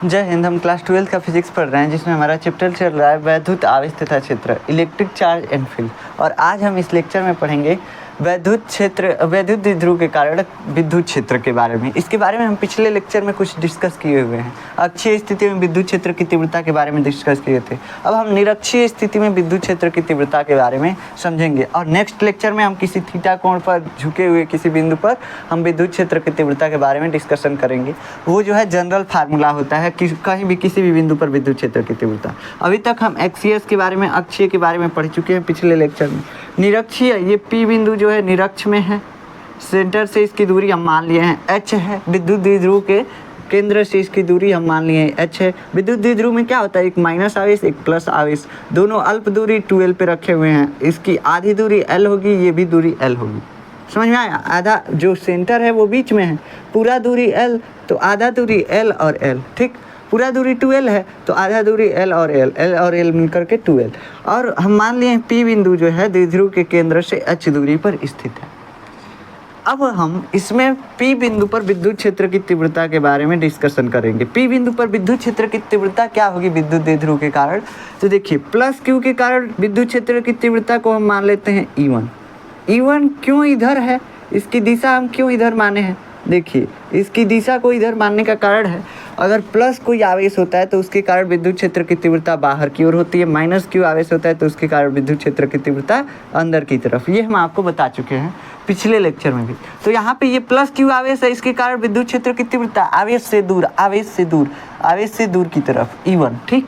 जय हिंद। हम क्लास 12 का फिजिक्स पढ़ रहे हैं जिसमें हमारा चैप्टर चल रहा है वैद्युत आवेश तथा क्षेत्र, इलेक्ट्रिक चार्ज एंड फील्ड। और आज हम इस लेक्चर में पढ़ेंगे वैद्युत द्विध्रुव के कारण विद्युत क्षेत्र के बारे में। इसके बारे में हम पिछले लेक्चर में कुछ डिस्कस किए हुए हैं। अक्षीय स्थिति में विद्युत क्षेत्र की तीव्रता के बारे में डिस्कस किए थे। अब हम निरक्षीय स्थिति में विद्युत क्षेत्र की तीव्रता के बारे में समझेंगे और नेक्स्ट लेक्चर में हम किसी थीटा कोण पर झुके हुए किसी बिंदु पर हम विद्युत क्षेत्र की तीव्रता के बारे में डिस्कशन करेंगे। वो जो है जनरल फार्मूला होता है कि कहीं भी किसी भी बिंदु पर विद्युत क्षेत्र की तीव्रता। अभी तक हम एक्सियस के बारे में, अक्षीय के बारे में पढ़ चुके हैं पिछले लेक्चर में। निरक्षीय, ये पी बिंदु जो है निरक्ष में है, सेंटर से इसकी दूरी हम मान लिए हैं h है। विद्युत द्विध्रुव के केंद्र से इसकी दूरी हम मान लिए हैं h है। विद्युत द्विध्रुव में क्या होता है, एक माइनस आवेश एक प्लस आवेश, दोनों अल्प दूरी 2l पे रखे हुए हैं। इसकी आधी दूरी l होगी, ये भी दूरी l होगी। समझ में आया? आधा जो सेंटर है वो बीच में है, पूरा दूरी l तो आधा दूरी l और l, ठीक। पूरा दूरी 2l है तो आधा दूरी l और l मिलकर के 2l। और हम मान लिए हैं P बिंदु जो है द्विध्रुव के केंद्र से h दूरी पर स्थित है। अब हम इसमें P बिंदु पर विद्युत क्षेत्र की तीव्रता के बारे में डिस्कशन करेंगे। P बिंदु पर विद्युत क्षेत्र की तीव्रता क्या होगी विद्युत द्विध्रुव के कारण? तो देखिए, प्लस Q के कारण विद्युत क्षेत्र की तीव्रता को हम मान लेते हैं E1। E1 क्यों इधर है, इसकी दिशा हम क्यों इधर माने हैं? देखिए, इसकी दिशा को इधर मानने का कारण है, अगर प्लस कोई आवेश होता है तो उसके कारण विद्युत क्षेत्र की तीव्रता बाहर की ओर होती है, माइनस क्यू आवेश होता है तो उसके कारण विद्युत क्षेत्र की तीव्रता अंदर की तरफ। ये हम आपको बता चुके हैं पिछले लेक्चर में भी। तो यहाँ पे ये प्लस क्यू आवेश है, इसके कारण विद्युत क्षेत्र की तीव्रता आवेश से दूर की तरफ E1, ठीक।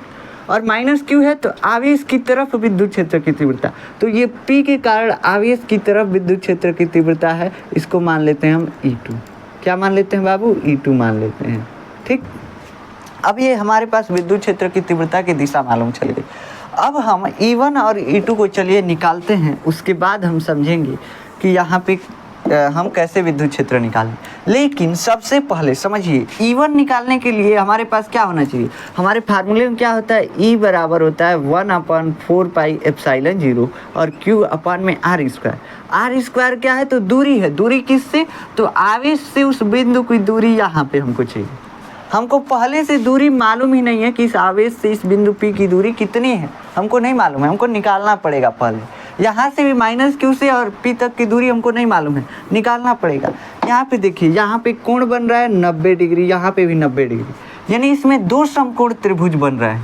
और माइनस क्यू है तो आवेश की तरफ विद्युत क्षेत्र की तीव्रता। तो ये P के कारण आवेश की तरफ विद्युत क्षेत्र की तीव्रता है, इसको मान लेते हैं हम E2। क्या मान लेते हैं बाबू? E2 मान लेते हैं, ठीक। अब ये हमारे पास विद्युत क्षेत्र की तीव्रता की दिशा मालूम चल गई। अब हम E1 और E2 को चलिए निकालते हैं, उसके बाद हम समझेंगे कि यहाँ पे हम कैसे विद्युत क्षेत्र निकालें। लेकिन सबसे पहले समझिए, E1 निकालने के लिए हमारे पास क्या होना चाहिए? हमारे फार्मूले में क्या होता है? E बराबर होता है 1/4πε0 और Q अपन में R स्क्वायर। R स्क्वायर क्या है? तो दूरी है। दूरी किससे? तो आवेश से उस बिंदु की दूरी यहाँ पे हमको चाहिए। हमको पहले से दूरी मालूम ही नहीं है कि इस आवेश से इस बिंदु P की दूरी कितनी है, हमको नहीं मालूम है, हमको निकालना पड़ेगा पहले। यहाँ से भी माइनस Q से और P तक की दूरी हमको नहीं मालूम है, निकालना पड़ेगा। यहाँ पे देखिए, यहाँ पे कोण बन रहा है 90 डिग्री, यहाँ पे भी 90 डिग्री, यानी इसमें दो समकोण त्रिभुज बन रहा है।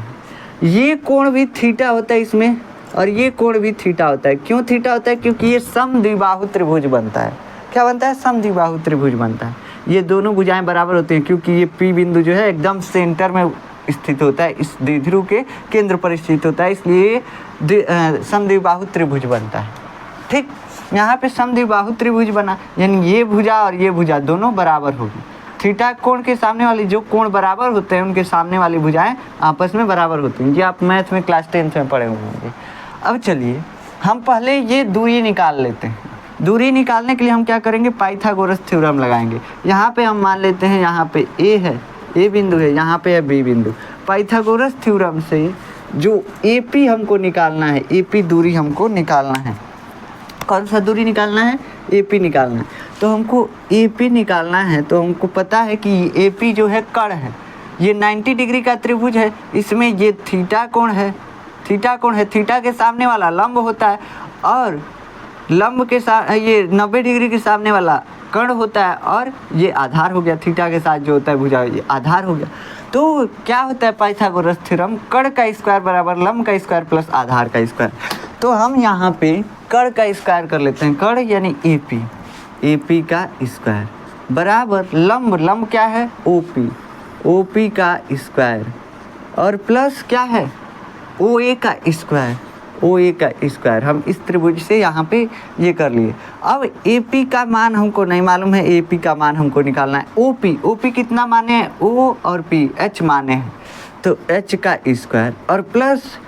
ये कोण भी थीटा होता है इसमें और ये कोण भी थीटा होता है। क्यों थीटा होता है? क्योंकि ये समद्विबाहु त्रिभुज बनता है। क्या बनता है? समद्विबाहु त्रिभुज बनता है। ये दोनों भुजाएं बराबर होती हैं क्योंकि ये P बिंदु जो है एकदम सेंटर में स्थित होता है, इस द्विध्रुव के केंद्र पर स्थित होता है, इसलिए समद्विबाहु त्रिभुज बनता है, ठीक। यहाँ पे समद्विबाहु त्रिभुज बना, यानी ये भुजा और ये भुजा दोनों बराबर होगी। थीटा कोण के सामने वाली, जो कोण बराबर होते हैं उनके सामने वाली भुजाएं आपस में बराबर होती हैं। ये आप मैथ में क्लास 10 में पढ़े होंगे। अब चलिए हम पहले ये दूरी निकाल लेते हैं। दूरी निकालने के लिए हम क्या करेंगे? पाइथागोरस थ्योरम लगाएंगे। यहाँ पे हम मान लेते हैं यहाँ पे A है, A बिंदु है, यहाँ पे है B बिंदु। पाइथागोरस थ्योरम से जो AP हमको निकालना है, AP दूरी हमको निकालना है। कौन सा दूरी निकालना है? AP निकालना है। तो हमको AP निकालना है, तो हमको पता है कि AP जो है कर्ण है, ये 90 डिग्री का त्रिभुज है, इसमें ये थीटा कोण है, थीटा के सामने वाला लंब होता है और लंब के साथ ये 90 डिग्री के सामने वाला कर्ण होता है और ये आधार हो गया। थीटा के साथ जो होता है भुजा, ये आधार हो गया। तो क्या होता है पाइथागोरस थ्योरम? कर्ण का स्क्वायर बराबर लंब का स्क्वायर प्लस आधार का स्क्वायर। तो हम यहाँ पे कर्ण का स्क्वायर कर लेते हैं। कर्ण यानी AP का स्क्वायर बराबर लंब क्या है? OP का स्क्वायर और प्लस क्या है? OA का स्क्वायर। हम इस त्रिभुज से यहाँ पे ये कर लिए। अब AP का मान हमको नहीं मालूम है, AP का मान हमको निकालना है। OP कितना माने हैं? O और P H माने हैं, तो H का स्क्वायर और प्लस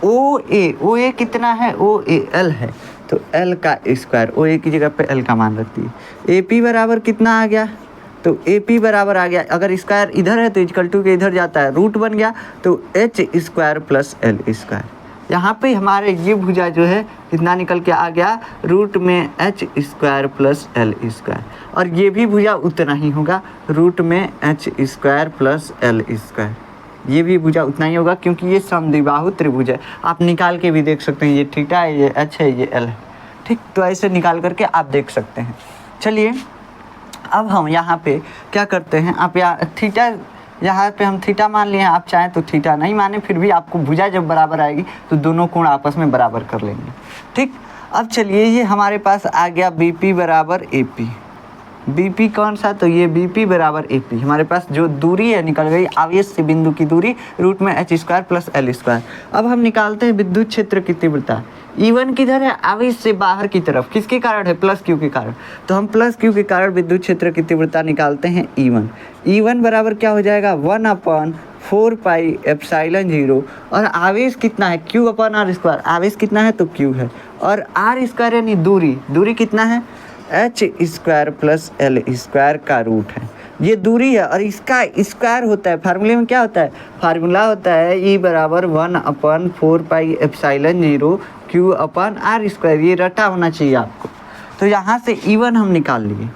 OA कितना है? OAL है, तो L का स्क्वायर। OA की जगह पे L का मान रखती है। AP बराबर कितना आ गया? तो AP बराबर आ गया, अगर स्क्वायर इधर है तो इक्वल टू के इधर जाता है, रूट बन गया, तो H square plus L square. यहाँ पे हमारे ये भुजा जो है कितना निकल के आ गया? रूट में H square plus L square, और ये भी भुजा उतना ही होगा, रूट में H square plus L square. ये भी भुजा उतना ही होगा क्योंकि ये समद्विबाहु त्रिभुज है। आप निकाल के भी देख सकते हैं, ये थीटा है, ये एच है, ये एल है, ठीक। तो ऐसे निकाल करके आप देख सकते हैं। चलिए अब हम यहाँ पे क्या करते हैं, आप थीटा यहाँ पे हम थीटा मान लिए हैं, आप चाहें तो थीटा नहीं माने, फिर भी आपको भुजा जब बराबर आएगी तो दोनों कोण आपस में बराबर कर लेंगे, ठीक। अब चलिए ये हमारे पास आ गया बी पी बराबर ए पी। बी पी कौन सा, तो ये बी पी बराबर ए पी। हमारे पास जो दूरी है निकल गई आवेश से बिंदु की दूरी रूट में H square plus L square. अब हम निकालते हैं विद्युत क्षेत्र की तीव्रता। E1 किधर है, आवेश से बाहर की तरफ, किसके कारण है, प्लस क्यू के कारण। तो हम प्लस क्यू के कारण विद्युत क्षेत्र की तीव्रता निकालते हैं E1। E1 बराबर क्या हो जाएगा 1/4 पाई एप्सिलॉन 0, और आवेश कितना है Q/r², आवेश कितना है तो Q है, और r² यानी दूरी, दूरी कितना है H square plus L square का रूट है। ये दूरी है और इसका स्क्वायर होता है, फार्मूले में क्या होता है, फार्मूला होता है E बराबर 1/4 पाई एप्सिलॉन 0 Q/r²। ये रटा होना चाहिए आपको। तो यहाँ से E1 हम निकाल लिए।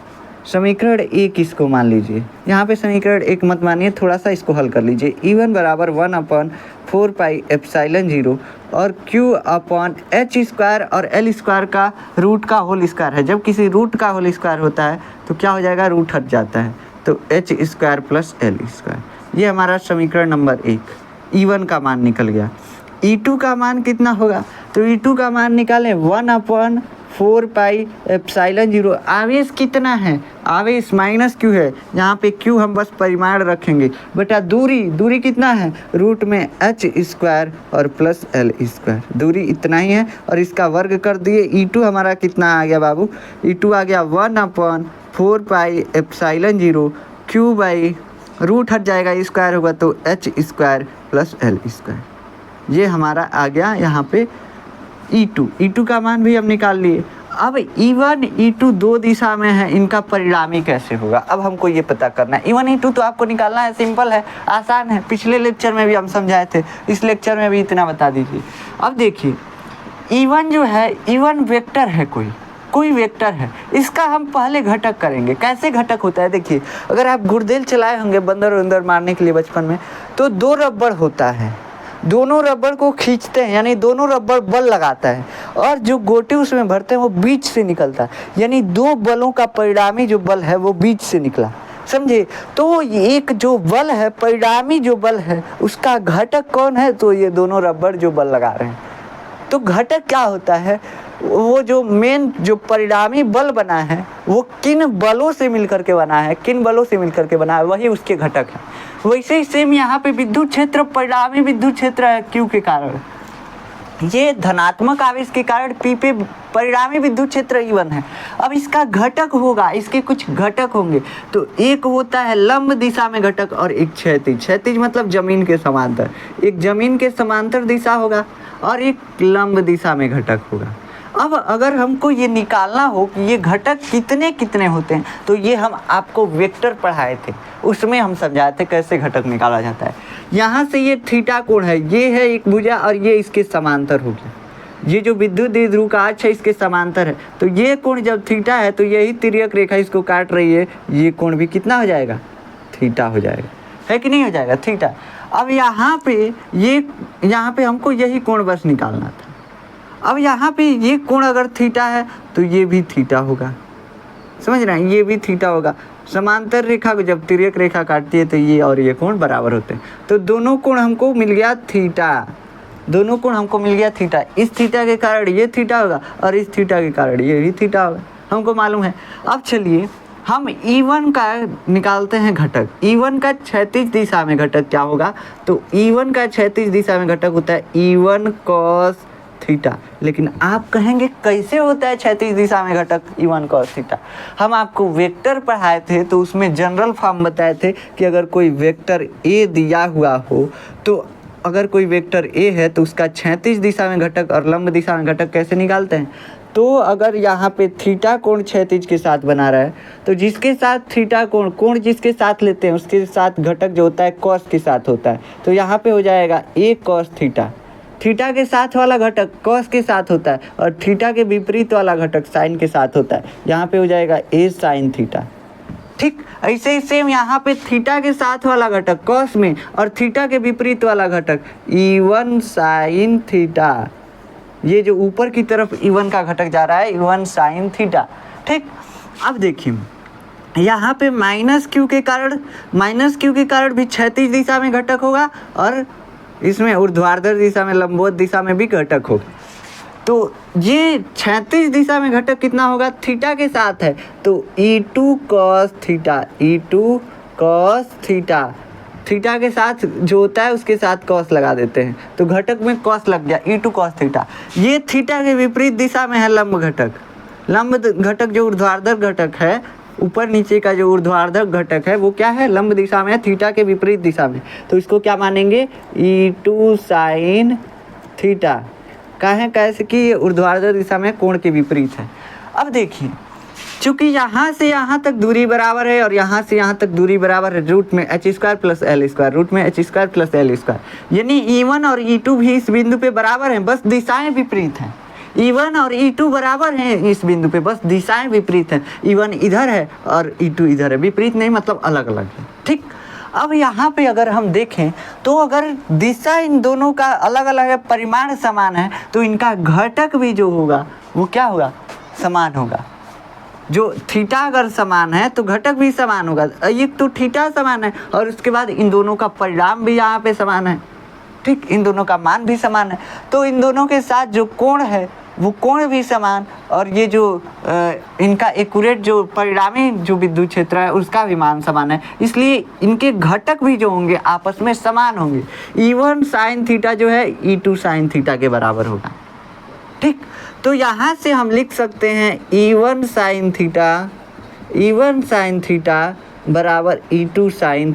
समीकरण 1 इसको मान लीजिए, यहाँ पे समीकरण 1 मत मानिए, थोड़ा सा इसको हल कर लीजिए। E1 बराबर 1/4 पाई एप्सिलॉन 0 और Q/h² और एल स्क्वायर का रूट का होल स्क्वायर है। जब किसी रूट का होल स्क्वायर होता है तो क्या हो जाएगा, रूट हट जाता है, तो h² प्लस एल स्क्वायर। ये हमारा समीकरण नंबर 1। E1 का मान निकल गया। E2 का मान कितना होगा, तो E2 का मान निकालें 1/4 पाई एप्सिलॉन 0। आवेश कितना है, आवेश माइनस क्यू है, यहाँ पे क्यू हम बस परिमाण रखेंगे, बेटा दूरी, दूरी कितना है रूट में h² और प्लस एल स्क्वायर, दूरी इतना ही है और इसका वर्ग कर दिए। E2 हमारा कितना आ गया बाबू, E2 आ गया 1/4 pi epsilon 0 q by root हट जाएगा, स्क्वायर होगा तो h² प्लस एल स्क्वायर। ये हमारा आ गया यहाँ पे E2 का मान भी हम निकाल लिए। अब E1 E2 दो दिशा में है, इनका परिणामी कैसे होगा, अब हमको ये पता करना है। E1 E2 तो आपको निकालना है, सिंपल है, आसान है, पिछले लेक्चर में भी हम समझाए थे, इस लेक्चर में भी इतना बता दीजिए। अब देखिए E1 जो है, E1 वेक्टर है, कोई वेक्टर है, इसका हम पहले घटक करेंगे। कैसे घटक होता है, देखिए अगर आप गुड़देल चलाए होंगे बंदर उंदर मारने के लिए बचपन में, तो 2 रबड़ होता है, दोनों रबड़ को खींचते हैं, यानी दोनों रबड़ बल लगाता है, और जो गोटे उसमें भरते हैं वो बीच से निकलता है, यानी 2 बलों का परिणामी जो बल है वो बीच से निकला, समझे। तो एक जो बल है, परिणामी जो बल है, उसका घटक कौन है, तो ये दोनों रबड़ जो बल लगा रहे हैं। तो घटक क्या होता है, वो जो मेन जो परिणामी बल बना है वो किन बलों से मिलकर के बना है, किन बलों से मिलकर के बना है, वही उसके घटक है। वैसे ही सेम यहाँ पे विद्युत क्षेत्र परिणामी विद्युत क्षेत्र है क्यू के कारण, ये धनात्मक आवेश के कारण पी पे परिणामी विद्युत क्षेत्र E1 है। अब इसका घटक होगा, इसके कुछ घटक होंगे, तो एक होता है लंब दिशा में घटक और एक क्षैतिज, क्षैतिज मतलब जमीन के समांतर, एक जमीन के समांतर दिशा होगा और एक लंब दिशा में घटक होगा। अब अगर हमको ये निकालना हो कि ये घटक कितने कितने होते हैं, तो ये हम आपको वेक्टर पढ़ाए थे, उसमें हम समझाए थे कैसे घटक निकाला जाता है। यहाँ से ये थीटा कोण है, ये है एक भुजा और ये इसके समांतर हो गया, ये जो विद्युत द्विध्रुव का अक्ष है इसके समांतर है, तो ये कोण जब थीटा है तो यही तिर्यक रेखा इसको काट रही है, ये कोण भी कितना हो जाएगा, थीटा हो जाएगा, है कि नहीं हो जाएगा, थीटा। अब यहाँ पे हमको यही कोण बस निकालना था। अब यहाँ पे ये कोण अगर थीटा है तो ये भी थीटा होगा, समझ रहे हैं, ये भी थीटा होगा। समांतर रेखा को जब तिर्यक रेखा काटती है तो ये और ये कोण बराबर होते हैं, तो दोनों कोण हमको मिल गया थीटा, दोनों कोण हमको मिल गया थीटा। इस थीटा के कारण ये थीटा होगा और इस थीटा के कारण ये भी थीटा होगा, हमको मालूम है। अब चलिए हम E1 का निकालते हैं घटक। E1 का क्षैतिज दिशा में घटक क्या होगा, तो E1 का क्षैतिज दिशा में घटक होता है E1 cos थीटा। लेकिन आप कहेंगे कैसे होता है क्षैतिज दिशा में घटक E1 cos थीटा, हम आपको वेक्टर पढ़ाए थे तो उसमें जनरल फॉर्म बताए थे कि अगर कोई वेक्टर A दिया हुआ हो, तो अगर कोई वेक्टर A है तो उसका क्षैतिज दिशा में घटक और लंब दिशा में घटक कैसे निकालते हैं। तो अगर यहाँ पे थीटा कोण क्षैतिज के साथ बना रहा है, तो जिसके साथ थीटा कोण जिसके साथ लेते हैं उसके साथ घटक जो होता है कॉस के साथ होता है, तो यहाँ पे हो जाएगा A cos थीटा। थीटा के साथ वाला घटक कॉस के साथ होता है और थीटा के विपरीत वाला घटक साइन के साथ होता है, यहाँ पे हो जाएगा A sin थीटा। ठीक ऐसे ही सेम यहाँ पे थीटा के साथ वाला घटक कॉस में और थीटा के विपरीत वाला घटक E1 साइन थीटा, ये जो ऊपर की तरफ E1 का घटक जा रहा है E1 साइन थीटा। ठीक, अब देखिए यहाँ पे माइनस क्यू के कारण भी क्षैतिज दिशा में घटक होगा और इसमें ऊर्ध्वाधर दिशा में लंबवत दिशा में भी घटक होगा। तो ये क्षैतिज दिशा में घटक कितना होगा, थीटा के साथ है तो E2 cos theta, E2 cos theta, theta के साथ जो होता है उसके साथ कॉस लगा देते हैं तो घटक में कॉस लग गया E2 cos थीटा। ये थीटा के विपरीत दिशा में है लंब घटक जो ऊर्ध्वाधर घटक है, ऊपर नीचे का जो ऊर्ध्वाधर घटक है वो क्या है, लंब दिशा में है, थीटा के विपरीत दिशा में। तो इसको क्या मानेंगे, E2 साइन थीटा। कैसे कि ये ऊर्ध्वाधर दिशा में कोण के विपरीत है। अब देखिए चूंकि यहाँ से यहाँ तक दूरी बराबर है और यहाँ से यहाँ तक दूरी बराबर है, रूट में h² प्लस l², यानी E1 और E2 भी इस बिंदु पे बराबर हैं, बस दिशाएं विपरीत हैं। E1 और E2 बराबर हैं इस बिंदु पे, बस दिशाएं विपरीत हैं। E1 इधर है और E2 इधर है, विपरीत नहीं मतलब अलग अलग है। ठीक, अब यहाँ पे अगर हम देखें तो अगर दिशा इन दोनों का अलग अलग है, परिमाण समान है, तो इनका घटक भी जो होगा वो क्या होगा, समान होगा। जो थीटा अगर समान है तो घटक भी समान होगा। एक तो थीटा समान है और उसके बाद इन दोनों का परिणाम भी यहाँ पे समान है। ठीक, इन दोनों का मान भी समान है, तो इन दोनों के साथ जो कोण है वो कोण भी समान, और ये जो इनका एक्यूरेट जो परिणामी जो विद्युत क्षेत्र है उसका भी मान समान है, इसलिए इनके घटक भी जो होंगे आपस में समान होंगे। E1 साइन थीटा जो है E2 साइन थीटा के बराबर होगा। ठीक, तो यहाँ से हम लिख सकते हैं E1 साइन थीटा बराबर E2 साइन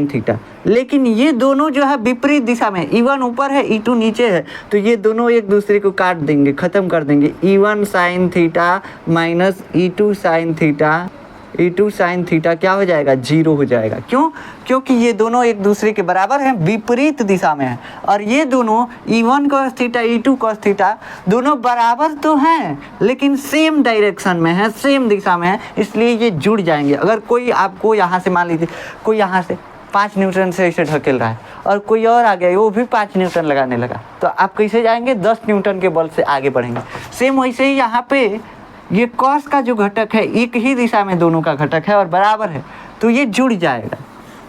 थीटा। लेकिन ये दोनों जो है विपरीत दिशा में, E1 ऊपर है E2 नीचे है, तो ये दोनों एक दूसरे को काट देंगे, खत्म कर देंगे। E1 sine theta minus E2 sine theta क्या हो जाएगा, 0 हो जाएगा। क्यों, क्योंकि ये दोनों एक दूसरे के बराबर हैं, विपरीत दिशा में है, और ये दोनों E1 cos theta E2 cos theta दोनों बराबर तो हैं लेकिन सेम डायरेक्शन में है, सेम दिशा में है, इसलिए ये जुड़ जाएंगे। अगर कोई आपको यहाँ से, मान लीजिए कोई यहाँ से 5 न्यूटन से ऐसे ढकेल रहा है और कोई और आ गया वो भी 5 न्यूटन लगाने लगा, तो आप कैसे जाएंगे, 10 न्यूटन के बल से आगे बढ़ेंगे। सेम वैसे ही यहाँ पे ये कॉस का जो घटक है एक ही दिशा में दोनों का घटक है और बराबर है, तो ये जुड़ जाएगा।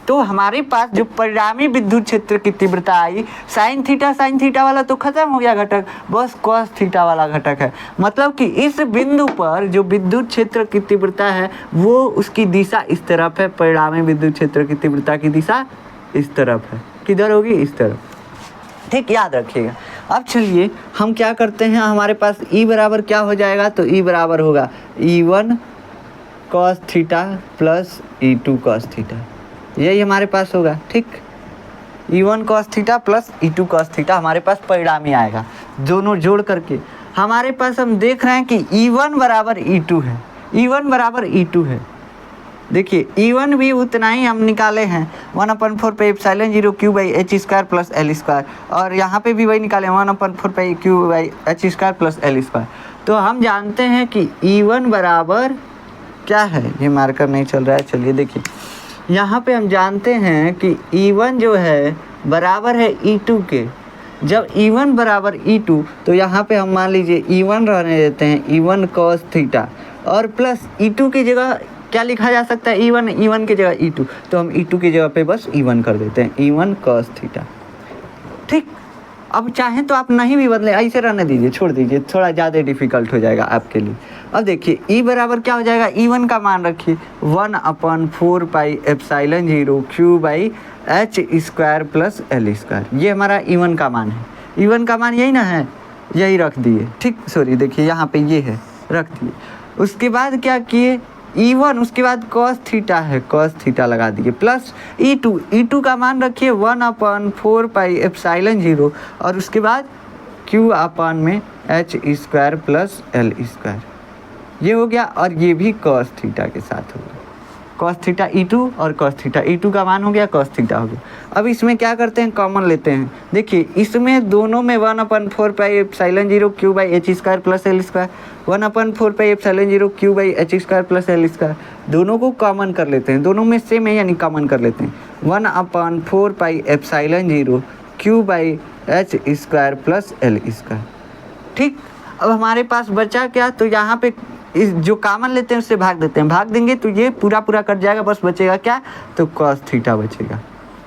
तो हमारे पास जो परिणामी विद्युत क्षेत्र की तीव्रता आई साइन थीटा वाला तो खत्म हो गया घटक, बस कॉस थीटा वाला घटक है। मतलब कि इस बिंदु पर जो विद्युत क्षेत्र की तीव्रता है वो उसकी दिशा इस तरफ है, परिणामी विद्युत क्षेत्र की तीव्रता की दिशा इस तरफ है। किधर होगी, इस तरफ। ठीक, याद रखिएगा। अब चलिए हम क्या करते हैं, हमारे पास E बराबर क्या हो जाएगा, तो E बराबर होगा E1 cos theta plus E2 cos theta, यही हमारे पास होगा। ठीक, E1 cos theta plus E2 cos theta हमारे पास परिणामी आएगा। दोनों जोड़ करके हमारे पास हम देख रहे हैं कि E1 बराबर E2 है। देखिए E1 भी उतना ही हम निकाले हैं 1/4 पे ε0 Q/h² प्लस l², और यहाँ पे भी वही निकाले 1/4 पे Q/h² प्लस l²। तो हम जानते हैं कि E1 बराबर क्या है, ये मार्कर नहीं चल रहा है, चलिए देखिए यहाँ पे हम जानते हैं कि E1 जो है बराबर है E2 के। जब E1 बराबर E2 तो यहाँ पे हम मान लीजिए E1 रहने देते हैं, E1 cos थीटा, और प्लस E2 की जगह क्या लिखा जा सकता है, E1 की जगह E2, तो हम E2 की जगह पे बस E1 कर देते हैं, E1 cos थीटा। ठीक, अब चाहें तो आप नहीं भी बदलें, ऐसे रहने दीजिए, छोड़ दीजिए, थोड़ा ज़्यादा डिफ़िकल्ट हो जाएगा आपके लिए। अब देखिए E बराबर क्या हो जाएगा, E1 का मान रखिए 1/4 पाई ε0 Q/h² प्लस l², ये हमारा E1 का मान है। E1 का मान यही ना है, यही रख दिए। ठीक, सॉरी देखिए यहाँ पे ये है, रख दिए। उसके बाद क्या किए, E1 उसके बाद cos थीटा है, cos थीटा लगा दिए, प्लस E2 का मान रखिए 1/4 पाई ε0, और उसके बाद Q/h² प्लस l², ये हो गया, और ये भी cos थीटा के साथ होगा, कॉस थीटा E2 और कॉस थीटा E2 का मान हो गया कॉस थीटा हो गया। अब इसमें क्या करते हैं, कॉमन लेते हैं। देखिए इसमें दोनों में 1/4 pi epsilon 0 q by H square plus L square, 1/4 pi epsilon 0 q by H square plus L square, दोनों को कॉमन कर लेते हैं, दोनों में सेम है यानी कॉमन कर लेते हैं। 1/4 pi epsilon 0 q by H square plus L square. ठीक, अब हमारे पास बचा क्या, तो यहाँ पे इस जो कॉमन लेते हैं उससे भाग देते हैं, भाग देंगे तो ये पूरा पूरा कट जाएगा, बस बचेगा क्या, तो कॉस थीटा बचेगा,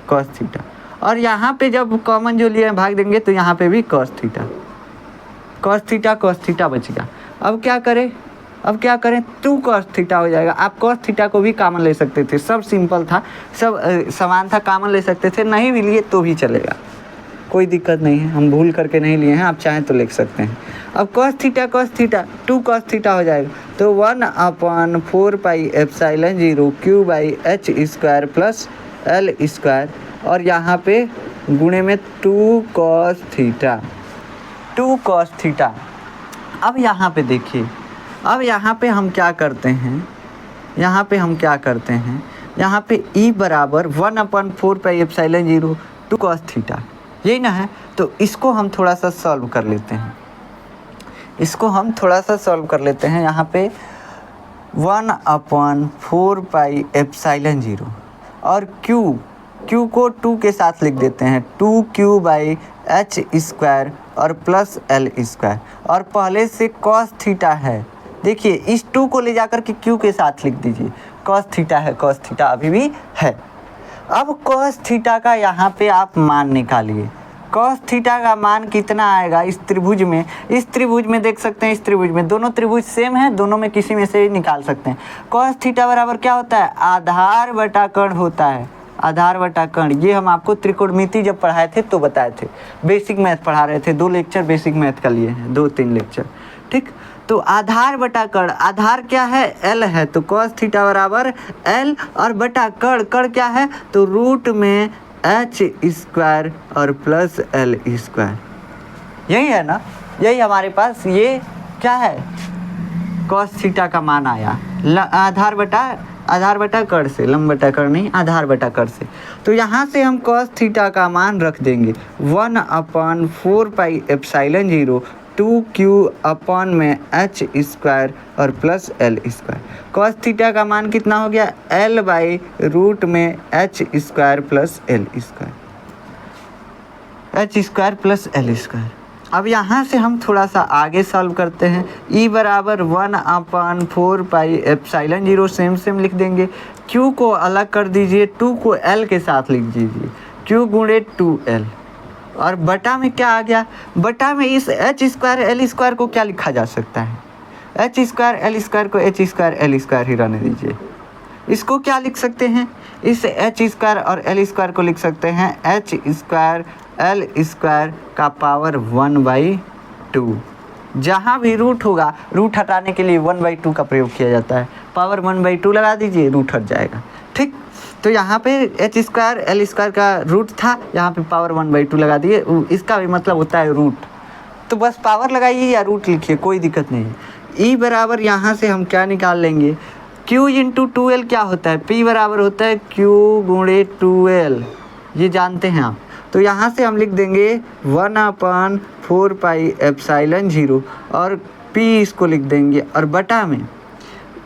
कॉस थीटा। और यहाँ पे जब कॉमन जो लिए हैं भाग देंगे तो यहाँ पे भी कॉस थीटा, कॉस थीटा बचेगा। अब क्या करें, अब क्या करें, 2 कॉस थीटा हो जाएगा। आप कॉस थीटा को भी कॉमन ले सकते थे, सब सिंपल था, सब समान था, कॉमन ले सकते थे, नहीं भी लिए तो भी चलेगा, कोई दिक्कत नहीं है, हम भूल करके नहीं लिए हैं, आप चाहें तो लिख सकते हैं। अब cos थीटा 2 cos थीटा हो जाएगा, तो 1/4 pi epsilon 0 q by H square plus L square, और यहाँ पे गुणे में 2 cos थीटा। अब यहाँ पे देखिए, अब यहाँ पे हम क्या करते हैं, यहाँ पे E बराबर 1/4 पाई एप्सिलॉन 0 2 cos थीटा, यही ना है। तो इसको हम थोड़ा सा सॉल्व कर लेते हैं, यहाँ पे 1/4 पाई एप्सिलॉन 0 और क्यू को 2 के साथ लिख देते हैं, 2 क्यू बाई एच स्क्वायर और प्लस एल स्क्वायर, और पहले से कॉस थीटा है, देखिए इस 2 को ले जाकर के क्यू के साथ लिख दीजिए, कॉस थीटा है, कॉस थीटा अभी भी है। अब कॉस थीटा का यहाँ पे आप मान निकालिए, कॉस थीटा का मान कितना आएगा इस त्रिभुज में, देख सकते हैं, इस त्रिभुज में दोनों त्रिभुज सेम है, दोनों में किसी में से निकाल सकते हैं। कॉस थीटा बराबर क्या होता है, आधार बटा कर्ण होता है, आधार बटा कर्ण। ये हम आपको त्रिकोणमिति जब पढ़ाए थे तो बताए थे, बेसिक मैथ पढ़ा रहे थे, 2 लेक्चर बेसिक मैथ का लिए हैं, 2-3 लेक्चर। ठीक, तो आधार बटा कर्ण, आधार क्या है, एल है, तो कॉस थीटा बराबर एल, और बटा कर्ण क्या है, तो रूट में एच स्क्वायर और प्लस एल स्क्वायर, यही है ना, यही हमारे पास ये क्या है, कॉस थीटा का मान आया आधार बटा कर्ण से, लंब बटा कर्ण नहीं, आधार बटा कर्ण से। तो यहाँ से हम कॉस थीटा का मान रख देंगे 1/4 पाई एप्सिलॉन 0 2 क्यू अपॉन में एच स्क्वायर और plus L square. Cos theta का मान कितना हो गया, एल बाई रूट में H square plus L square, H square plus L square. अब यहाँ से हम थोड़ा सा आगे सॉल्व करते हैं, E बराबर 1/4 पाई एप्सिलॉन 0 सेम लिख देंगे, Q को अलग कर दीजिए, 2 को L के साथ लिख दीजिए, Q गुणे 2L, और बटा में क्या आ गया, बटा में इस एच स्क्वायर एल स्क्वायर को क्या लिखा जा सकता है, एच स्क्वायर एल स्क्वायर को एच स्क्वायर एल स्क्वायर ही रहने दीजिए। इसको क्या लिख सकते हैं, इस एच स्क्वायर और एल स्क्वायर को लिख सकते हैं एच स्क्वायर एल स्क्वायर का पावर 1/2। जहाँ भी रूट होगा, रूट हटाने के लिए 1/2 का प्रयोग किया जाता है, पावर 1/2 लगा दीजिए, रूट हट जाएगा। ठीक, तो यहाँ पे एच स्क्वायर एल स्क्वायर का रूट था, यहाँ पे पावर 1/2 लगा दिए, इसका भी मतलब होता है रूट, तो बस पावर लगाइए या रूट लिखिए, कोई दिक्कत नहीं है। ई बराबर यहाँ से हम क्या निकाल लेंगे, Q इंटू 2L क्या होता है, P बराबर होता है Q गुणे 2L, ये जानते हैं आप। तो यहाँ से हम लिख देंगे 1/4 पाई एप्सिलॉन 0 और P इसको लिख देंगे, और बटा में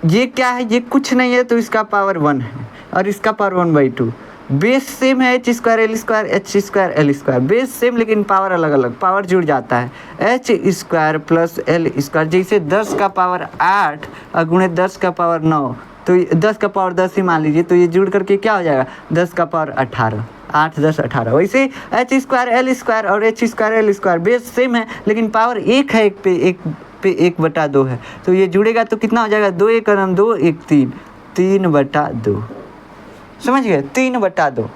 ये क्या है, ये कुछ नहीं है, तो इसका पावर 1 है और इसका पावर 1/2। बेस सेम है, H square L square, H square L square, base same लेकिन पावर अलग अलग, पावर जुड़ जाता है, H square plus L square. जैसे 10 का पावर 8 और गुणे 10 का पावर 9, तो 10 का पावर 10 ही मान लीजिए, तो ये जुड़ करके क्या हो जाएगा, 10 का पावर 18, 8 10 18। वैसे एच स्क्वायर एल स्क्वायर और H square L square base same है लेकिन पावर 1 है, 1 पे 1/2 है, तो ये जुड़ेगा तो कितना हो जाएगा, 2 1 2 1 3, 3/2, समझ गए, 3/2।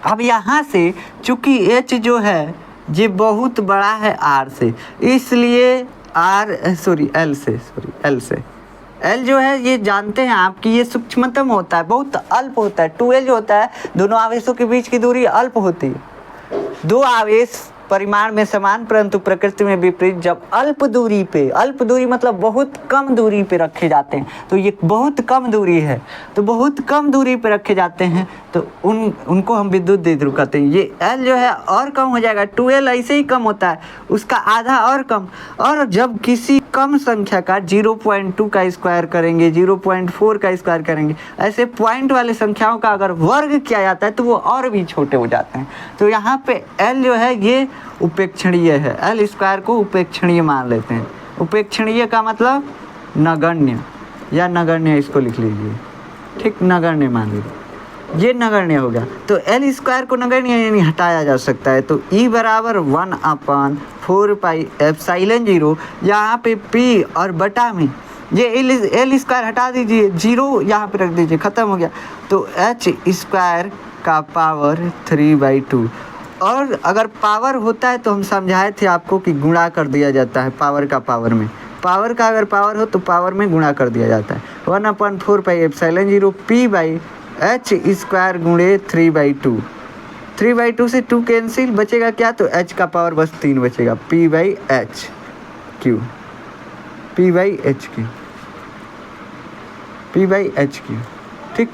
अब यहाँ से चूंकि h जो है ये बहुत बड़ा है r से, इसलिए L से L जो है ये जानते हैं आप कि ये सूक्ष्मतम होता है, बहुत अल्प होता है। 2L जो होता है, दोनों आवेशों के बीच की दूरी अल्प होती है। 2 आवेश परिमाण में समान परंतु प्रकृति में विपरीत जब अल्प दूरी मतलब बहुत कम दूरी पे रखे जाते हैं, तो ये बहुत कम दूरी है, तो बहुत कम दूरी पे रखे जाते हैं तो उनको हम विद्युत द्विध्रुव कहते हैं। ये L जो है और कम हो जाएगा, 2L ऐसे ही कम होता है, उसका आधा और कम। और जब किसी कम संख्या का 0.2 का स्क्वायर करेंगे, 0.4 का स्क्वायर करेंगे, ऐसे पॉइंट वाले संख्याओं का अगर वर्ग किया जाता है तो वो और भी छोटे हो जाते हैं। तो यहाँ पे L जो है ये उपेक्षणीय है, L स्क्वायर को उपेक्षणीय मान लेते हैं। उपेक्षणीय का मतलब नगण्य या नगण्य, इसको लिख लीजिए, ठीक, नगण्य मान लीजिए, ये नगण्य हो गया। तो L स्क्वायर को नगण्य यानी हटाया जा सकता है, तो E बराबर 1/4 पाई एप्सिलॉन 0, यहाँ पे P और बटा में ये L स्क्वायर हटा दीजिए, 0 यहाँ पे रख दीजिए, ख़त्म हो गया। तो H स्क्वायर का पावर 3/2। और अगर पावर होता है तो हम समझाए थे आपको कि गुणा कर दिया जाता है पावर का पावर में, पावर का अगर पावर हो तो पावर में गुणा कर दिया जाता है। 1/4 पाई एप्सिलॉन 0 P/H स्क्वायर गुणे 3/2। 3/2 से 2 कैंसिल, बचेगा क्या, तो H का पावर बस 3 बचेगा, P/HQ, P/HQ, P/HQ, ठीक।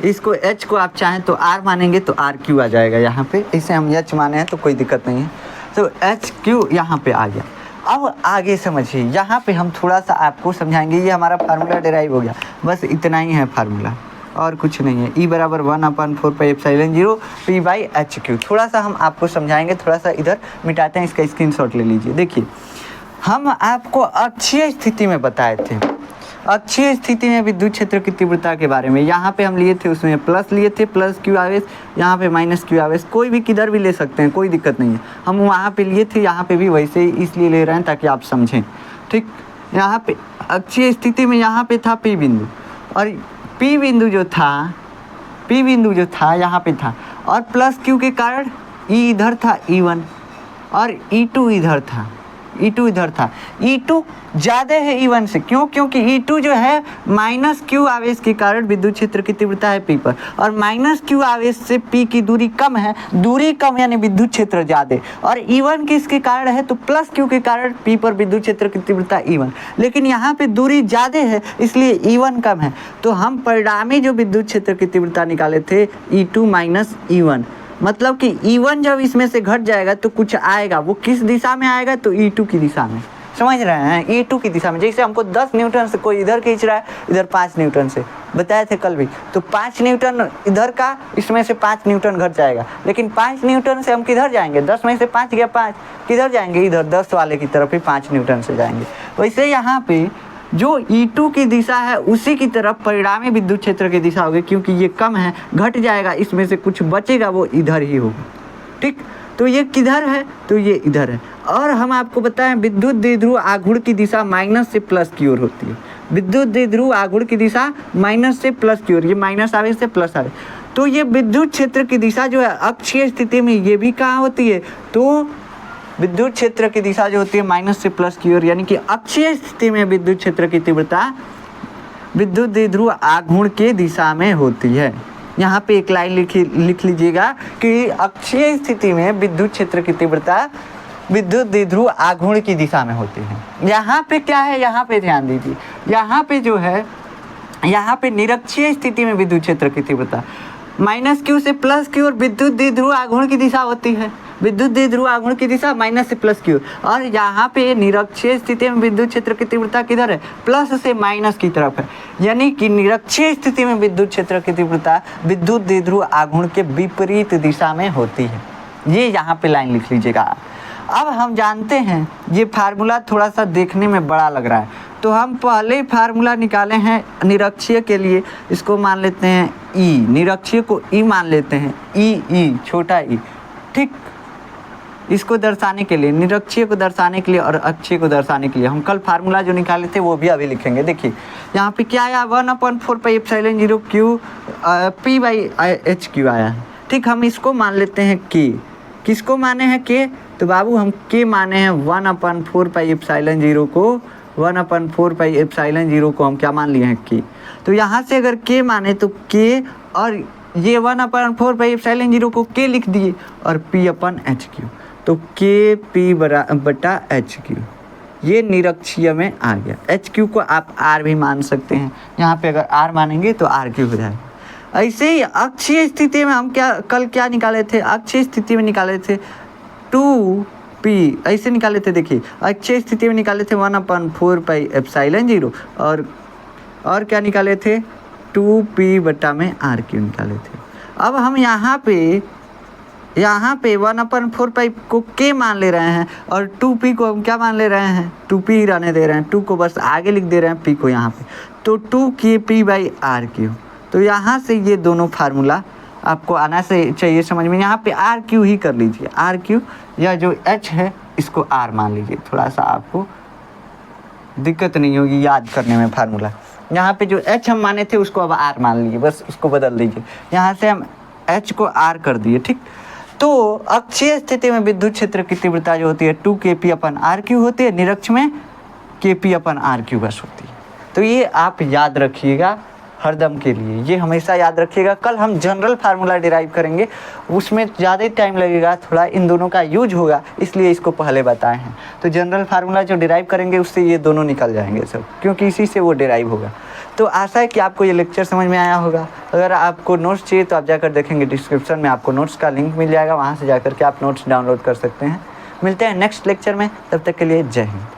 इसको H को आप चाहें तो R मानेंगे तो RQ आ जाएगा यहाँ पे, इसे हम H माने हैं तो कोई दिक्कत नहीं है। तो HQ यहाँ पे आ गया। अब आगे समझिए, यहाँ पे हम थोड़ा सा आपको समझाएंगे, ये हमारा फार्मूला डिराइव हो गया, बस इतना ही है फार्मूला और कुछ नहीं है। E बराबर 1/4 पाई एप्सिलॉन 0 P/HQ। थोड़ा सा हम आपको समझाएंगे, थोड़ा सा इधर मिटाते हैं, इसका स्क्रीनशॉट ले लीजिए। देखिए, हम आपको अक्षीय स्थिति में बताए थे, अक्षीय स्थिति में विद्युत क्षेत्र की तीव्रता के बारे में। यहाँ पे हम लिए थे, उसमें प्लस लिए थे, प्लस क्यू आवेश, यहाँ पे माइनस क्यू आवेश, कोई भी किधर भी ले सकते हैं, कोई दिक्कत नहीं है। हम वहाँ पे लिए थे, यहाँ पे भी वैसे ही इसलिए ले रहे हैं ताकि आप समझें, ठीक। यहाँ पे अक्षीय स्थिति में यहाँ पे था P बिंदु, और P बिंदु जो था यहाँ पे था, और प्लस क्यू के कारण E इधर था E1, और E2 इधर था, E2 इधर था। E2 ज़्यादा है E1 से, क्यों, क्योंकि E2 जो है माइनस क्यू आवेश के कारण विद्युत क्षेत्र की तीव्रता है P पर, और माइनस क्यू आवेश से P की दूरी कम है, दूरी कम यानी विद्युत क्षेत्र ज़्यादा, और E1 किसके कारण है, तो प्लस क्यू के कारण P पर विद्युत क्षेत्र की तीव्रता E1, लेकिन यहाँ पे दूरी ज़्यादा है इसलिए E1 कम है। तो हम परिणामी जो विद्युत क्षेत्र की तीव्रता निकाले थे E2 माइनस E1, मतलब कि E1 जब इसमें से घट जाएगा तो कुछ आएगा, वो किस दिशा में आएगा, तो E2 की दिशा में, समझ रहे हैं, E2 की दिशा में। जैसे हमको 10 न्यूटन से कोई इधर खींच रहा है, इधर 5 न्यूटन से, बताए थे कल भी, तो 5 न्यूटन इधर का, इसमें से 5 न्यूटन घट जाएगा, लेकिन 5 न्यूटन से हम किधर जाएंगे, 10 में से 5 गया 5, किधर जाएंगे, इधर 10 वाले की तरफ ही 5 न्यूटन से जाएंगे। वैसे यहाँ पे जो E2 की दिशा है उसी की तरफ परिणामी विद्युत क्षेत्र की दिशा होगी, क्योंकि ये कम है, घट जाएगा, इसमें से कुछ बचेगा वो इधर ही होगा, ठीक। तो ये किधर है, तो ये इधर है। और हम आपको बताएं विद्युत द्विध्रुव आघूर्ण की दिशा माइनस से प्लस की ओर होती है, विद्युत द्विध्रुव आघूर्ण की दिशा माइनस से प्लस की ओर, ये माइनस आवेश से प्लस आवेश। तो ये विद्युत क्षेत्र की दिशा जो है अक्षीय स्थिति में ये भी कहाँ होती है, तो विद्युत क्षेत्र की दिशा जो होती है माइनस से प्लस की ओर, यानी कि अक्षीय स्थिति में विद्युत क्षेत्र की तीव्रता विद्युत द्विध्रुव आघूर्ण की दिशा में होती है। यहाँ पे एक लाइन लिख लीजिएगा कि अक्षीय स्थिति में विद्युत क्षेत्र की तीव्रता विद्युत द्विध्रुव आघूर्ण की दिशा में होती है। यहाँ पे क्या है, यहाँ पे ध्यान दीजिए, यहाँ पे जो है, यहाँ पे निरक्षीय स्थिति में विद्युत क्षेत्र की तीव्रता माइनस क्यू से प्लस की ओर विद्युत द्विध्रुव आघूर्ण की दिशा होती है, विद्युत द्विध्रुव आघूर्ण की दिशा माइनस से प्लस की ओर, और यहाँ पे निरक्षीय स्थिति में विद्युत क्षेत्र की तीव्रता किधर है, प्लस से माइनस की तरफ है, यानी कि निरक्षीय स्थिति में विद्युत क्षेत्र की तीव्रता विद्युत द्विध्रुव आघूर्ण के विपरीत दिशा में होती है। ये यहाँ पे लाइन लिख लीजिएगा। अब हम जानते हैं, ये फार्मूला थोड़ा सा देखने में बड़ा लग रहा है, तो हम पहले फार्मूला निकाले हैं निरक्षीय के लिए, इसको मान लेते हैं E, निरक्षीय को E मान लेते हैं, E छोटा E, ठीक। इसको दर्शाने के लिए, निरक्षीय को दर्शाने के लिए और अक्षीय को दर्शाने के लिए हम कल फार्मूला जो निकाले थे वो भी अभी लिखेंगे। देखिए यहाँ पे क्या आया, 1/4 पाई एप्सिलॉन 0 Q P/HQ आया है, ठीक। हम इसको मान लेते हैं K, किसको माने हैं K, तो बाबू हम K माने हैं 1/4 पाई एप्सिलॉन 0 को, 1/4 पाई एप्सिलॉन 0 को हम क्या मान लिए हैं K। तो यहाँ से अगर K माने तो K, और ये 1/4πε0 को के लिख दिए और P/HQ, तो KP बटा HQ ये निरक्षीय में आ गया। HQ को आप R भी मान सकते हैं, यहाँ पे अगर R मानेंगे तो RQ हो जाएगा। ऐसे ही अक्षीय स्थिति में हम कल क्या निकाले थे, अक्षीय स्थिति में निकाले थे 2P, ऐसे निकाले थे। देखिए अक्षीय स्थिति में निकाले थे 1/4πε0 और क्या निकाले थे 2P/RQ निकाले थे। अब हम यहाँ पे 1/4π को K मान ले रहे हैं और 2P को हम क्या मान ले रहे हैं, 2P ही रहने दे रहे हैं, 2 को बस आगे लिख दे रहे हैं P को यहाँ पे, तो 2KP/RQ। तो यहाँ से ये दोनों फार्मूला आपको आना से चाहिए समझ में। यहाँ पे RQ ही कर लीजिए, RQ या जो H है इसको R मान लीजिए, थोड़ा सा आपको दिक्कत नहीं होगी याद करने में फार्मूला। यहाँ पे जो H हम माने थे उसको अब R मान लीजिए, बस उसको बदल दीजिए। यहाँ से हम H को R कर दिए, ठीक। तो अक्षीय स्थिति में विद्युत क्षेत्र की तीव्रता जो होती है 2KP/RQ होती है, निरक्ष में KP/RQ बस होती है। तो ये आप याद रखिएगा हरदम के लिए, ये हमेशा याद रखिएगा। कल हम जनरल फार्मूला डिराइव करेंगे, उसमें ज़्यादा टाइम लगेगा, थोड़ा इन दोनों का यूज होगा, इसलिए इसको पहले बताए हैं। तो जनरल फार्मूला जो डिराइव करेंगे उससे ये दोनों निकल जाएंगे सब, क्योंकि इसी से वो डिराइव होगा। तो आशा है कि आपको ये लेक्चर समझ में आया होगा। अगर आपको नोट्स चाहिए तो आप जाकर देखेंगे डिस्क्रिप्शन में आपको नोट्स का लिंक मिल जाएगा, वहाँ से जाकर के आप नोट्स डाउनलोड कर सकते हैं। मिलते हैं नेक्स्ट लेक्चर में, तब तक के लिए जय हिंद।